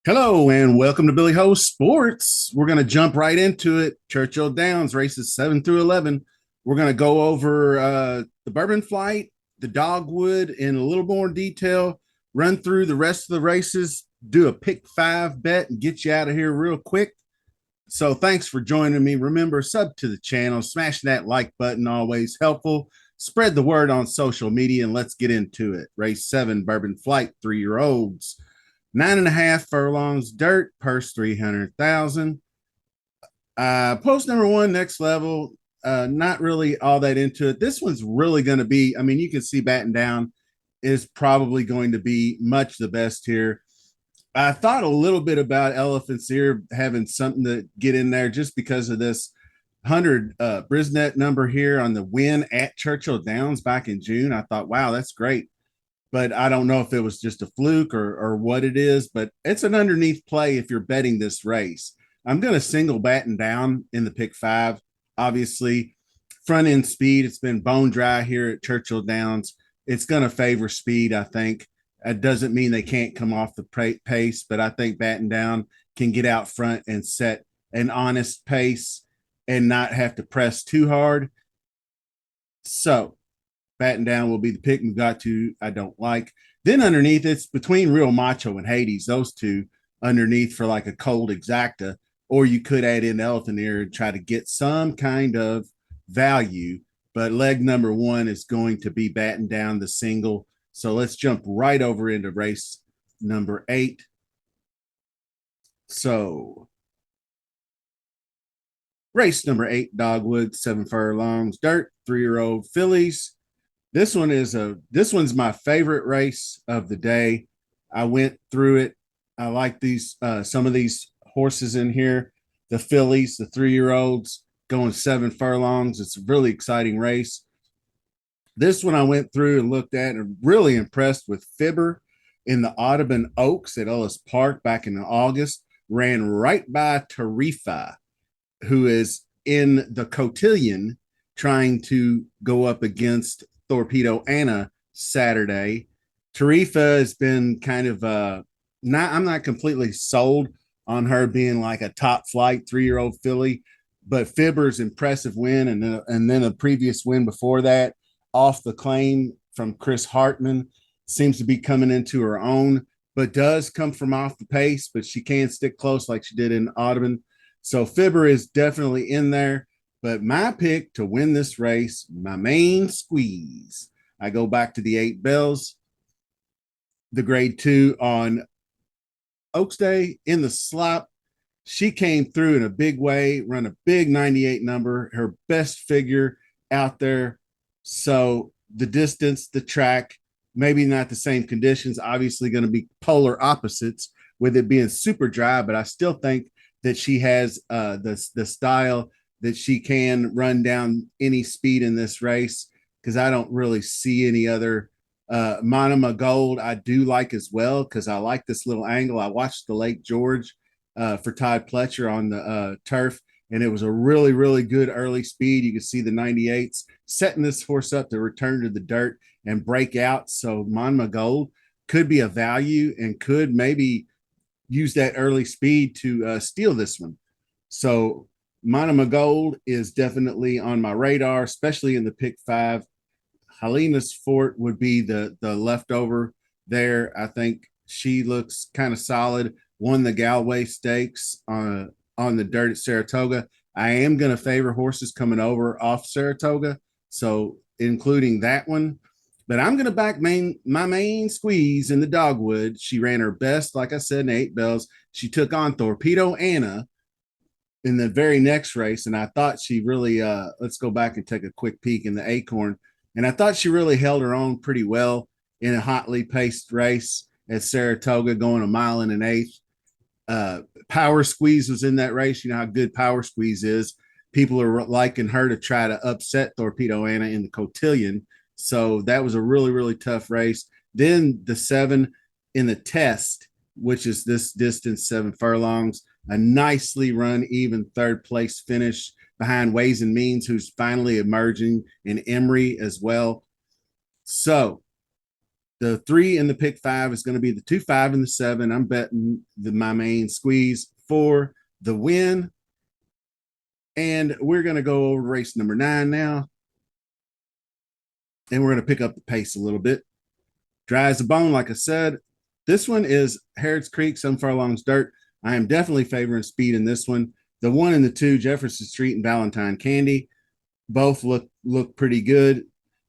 Hello and welcome to Billy Ho Sports. We're going to jump right into it. Churchill Downs races 7 through 11. We're going to go over the Bourbon Flight, the Dogwood in a little more detail, run through the rest of the races, do a pick five bet, and get you out of here real quick. So thanks for joining me. Remember, sub to the channel, smash that like button, always helpful. Spread the word on social media, and let's get into it. Race 7, Bourbon Flight, 3-year-olds. 9.5 furlongs, dirt, purse 300,000. Post number 1, next level. Not really all that into it. This one's really going to be, I mean, you can see Batten Down is probably going to be much the best here. I thought a little bit about Elephant's Ear having something to get in there just because of this 100 Brisnet number here on the win at Churchill Downs back in June. I thought, wow, that's great. But I don't know if it was just a fluke or what it is, but it's an underneath play if you're betting this race. I'm going to single Batten Down in the pick five. Obviously, front end speed, it's been bone dry here at Churchill Downs. It's going to favor speed, I think. That doesn't mean they can't come off the pace, but I think Batten Down can get out front and set an honest pace and not have to press too hard. So Batten Down will be the pick. We've got to, I don't like. Then underneath, it's between Real Macho and Hades, those two underneath for like a cold exacta, or you could add in Elephant Ear and try to get some kind of value. But leg number 1 is going to be Batten Down, the single. So let's jump right over into race number 8. So race number 8, Dogwood, 7 furlongs, dirt, 3-year-old fillies. This one's my favorite race of the day. I went through it. I like these some of these horses in here. The fillies, the 3-year-olds going 7 furlongs. It's a really exciting race. This one I went through and looked at and really impressed with Fibber in the Audubon Oaks at Ellis Park back in August. Ran right by Tarifa, who is in the Cotillion trying to go up against Torpedo Anna Saturday. Tarifa has been kind of I'm not completely sold on her being like a top flight 3-year-old filly, but Fibber's impressive win and then a previous win before that off the claim from Chris Hartman seems to be coming into her own, but does come from off the pace, but she can stick close like she did in Audubon. So Fibber is definitely in there. But my pick to win this race, my main squeeze, I go back to the 8 bells, the grade 2 on Oaks Day in the slop. She came through in a big way, run a big 98 number, her best figure out there. So the distance, the track, maybe not the same conditions, obviously going to be polar opposites with it being super dry, but I still think that she has the style that she can run down any speed in this race, because I don't really see any other. Monoma Gold I do like as well, because I like this little angle. I watched the Lake George for Todd Pletcher on the turf, and it was a really, really good early speed. You can see the 98s setting this horse up to return to the dirt and break out. So Monoma Gold could be a value and could maybe use that early speed to steal this one. So Monoma Gold is definitely on my radar, especially in the pick 5. Helena's Fort would be the leftover there. I think she looks kind of solid. Won the Galway Stakes on the dirt at Saratoga. I am going to favor horses coming over off Saratoga, so including that one. But I'm going to back my main squeeze in the Dogwood. She ran her best, like I said, in 8 bells. She took on Torpedo Anna in the very next race, and I thought she really let's go back and take a quick peek in the Acorn, and I thought she really held her own pretty well in a hotly paced race at Saratoga, going 1.125 miles. Power Squeeze was in that race. You know how good Power Squeeze is. People are liking her to try to upset Torpedo Anna in the Cotillion, so that was a really, really tough race. Then the 7 in the Test, which is this distance, 7 furlongs. a nicely run, even third place finish behind Ways and Means, who's finally emerging, in Emery as well. So the 3 in the pick 5 is going to be the 2, 5, and the 7. I'm betting my main squeeze for the win. And we're going to go over race number 9 now. And we're going to pick up the pace a little bit. Dry as a bone, like I said. This one is Harrods Creek, 7 furlongs dirt. I am definitely favoring speed in this one. The 1 and the 2, Jefferson Street and Valentine Candy, both look pretty good.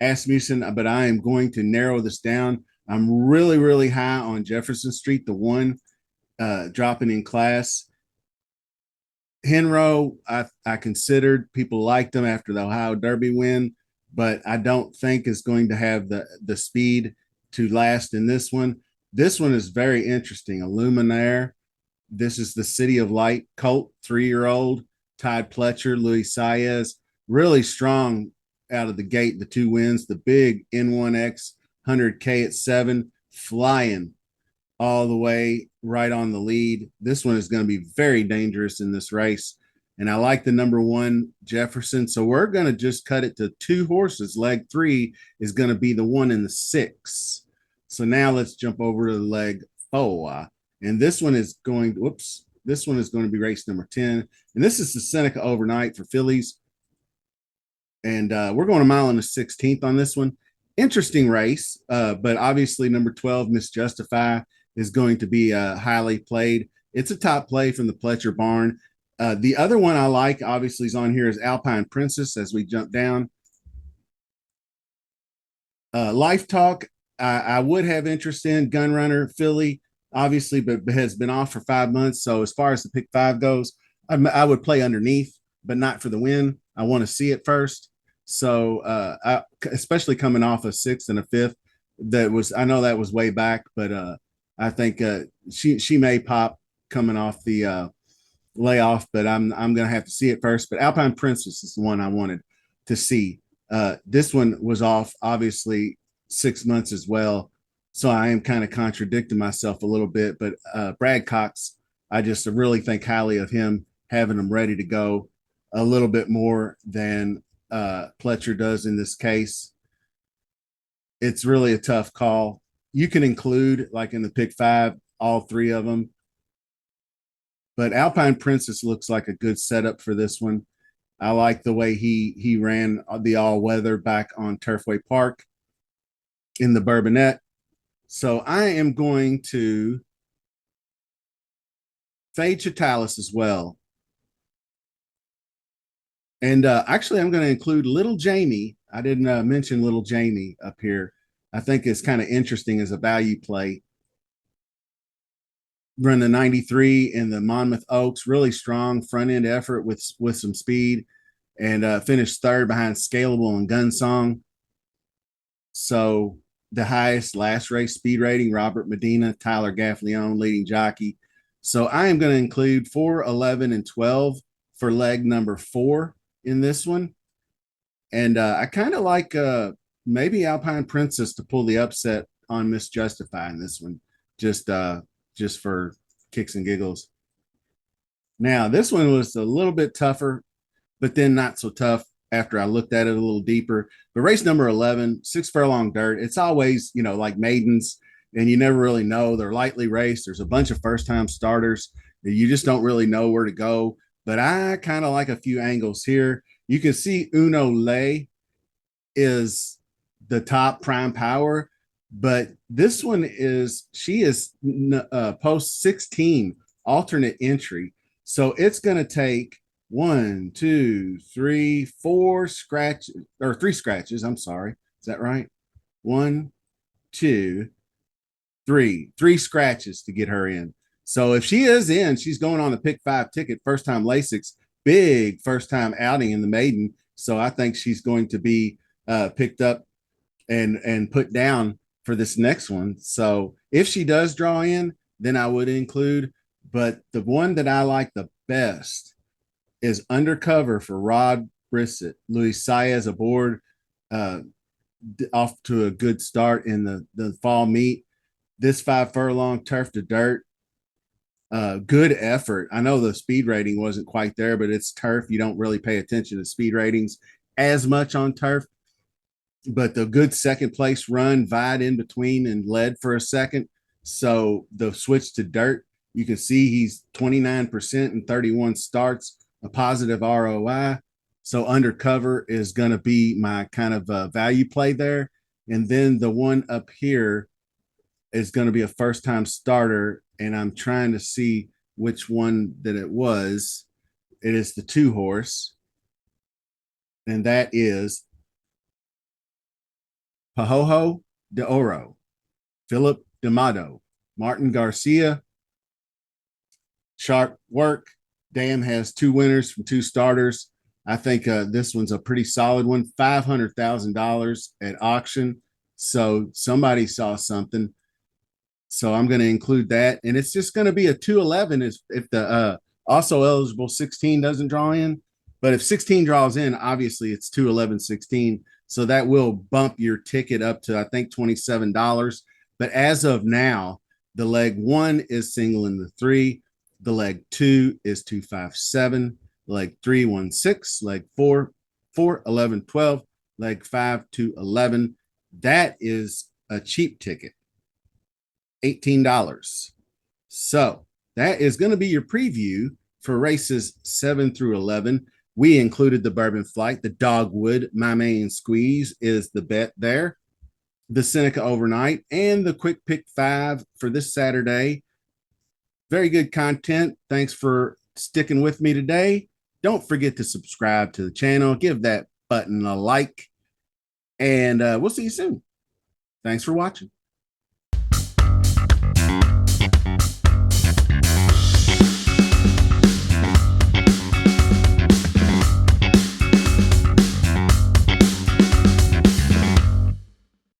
Asmussen, but I am going to narrow this down. I'm really, really high on Jefferson Street, the 1 dropping in class. Henro, I considered, people liked him after the Ohio Derby win, but I don't think is going to have the speed to last in this one. This one is very interesting. Illuminaire. This is the City of Light colt, 3-year-old. Todd Pletcher, Luis Saez, really strong out of the gate. The 2 wins, the big N1X 100K at 7, flying all the way right on the lead. This one is going to be very dangerous in this race. And I like the number 1, Jefferson. So we're going to just cut it to 2 horses. Leg 3 is going to be the 1 and the 6. So now let's jump over to leg 4. And this one is going to, this one is going to be race number 10. And this is the Seneca Overnight for fillies. And we're going a mile and a 16th on this one. Interesting race, but obviously number 12, Miss Justify, is going to be highly played. It's a top play from the Pletcher barn. The other one I like, obviously, is on here is Alpine Princess as we jump down. Life Talk, I would have interest in. Gunrunner, filly, obviously, but has been off for 5 months. So as far as the pick 5 goes, I would play underneath, but not for the win. I want to see it first. So especially coming off a 6th and a 5th, I know that was way back, but I think she may pop coming off the layoff, but I'm gonna have to see it first. But Alpine Princess is the one I wanted to see. This one was off obviously 6 months as well, so I am kind of contradicting myself a little bit. But Brad Cox, I just really think highly of him, having him ready to go a little bit more than Pletcher does in this case. It's really a tough call. You can include, like in the pick 5, all 3 of them, but Alpine Princess looks like a good setup for this one. I like the way he ran the all weather back on Turfway Park in the Bourbonette. So I am going to fade Chitalis as well. And actually, I'm going to include Little Jamie. I didn't mention Little Jamie up here. I think it's kind of interesting as a value play. Run the 93 in the Monmouth Oaks, really strong front end effort with some speed, and finished 3rd behind Scalable and Gunsong. So the highest last race speed rating, Robert Medina, Tyler Gaffleone, leading jockey. So I am going to include 4, 11, and 12 for leg number 4 in this one. And I kind of like maybe Alpine Princess to pull the upset on Miss Justify in this one, just for kicks and giggles. Now, this one was a little bit tougher, but then not so tough after I looked at it a little deeper. But race number 11, 6 furlong dirt, it's always, like maidens, and you never really know. They're lightly raced. There's a bunch of first-time starters. You just don't really know where to go. But I kind of like a few angles here. You can see Uno Lay is the top prime power, but this one she is post 16 alternate entry. So it's going to take 1, 2, 3, 4 scratches, or 3 scratches. I'm sorry. Is that right? 1, 2, 3 scratches to get her in. So if she is in, she's going on the pick 5 ticket, first time Lasix, big first time outing in the maiden. So I think she's going to be picked up and put down for this next one. So if she does draw in, then I would include. But the one that I like the best is Undercover for Rod Brissett. Luis Saez aboard, off to a good start in the fall meet. This 5 furlong turf to dirt Good effort. I know the speed rating wasn't quite there, but it's turf. You don't really pay attention to speed ratings as much on turf. But the good second place run, vied in between and led for a second. So the switch to dirt, you can see he's 29% and 31 starts, a positive ROI. So undercover is going to be my kind of value play there. And then the one up here is going to be a first time starter. And I'm trying to see which one that it was. It is the 2 horse, and that is Pahojo de Oro, Philip D'Amato, Martin Garcia. Sharp work. Dam has 2 winners from 2 starters. I think this one's a pretty solid one. $500,000 at auction. So somebody saw something. So I'm going to include that. And it's just going to be a 211 if the also eligible 16 doesn't draw in. But if 16 draws in, obviously it's 211 16. So that will bump your ticket up to, I think, $27. But as of now, the leg 1 is single in the 3. The leg 2 is 257. Leg 3, 1-6. Leg 4, 4, 11, 12. Leg 5, 211. That is a cheap ticket. $18. So that is going to be your preview for races 7 through 11. We included the Bourbon Flight, the Dogwood, My Main Squeeze is the bet there, the Seneca Overnight, and the Quick Pick 5 for this Saturday. Very good content. Thanks for sticking with me today. Don't forget to subscribe to the channel. Give that button a like, and we'll see you soon. Thanks for watching.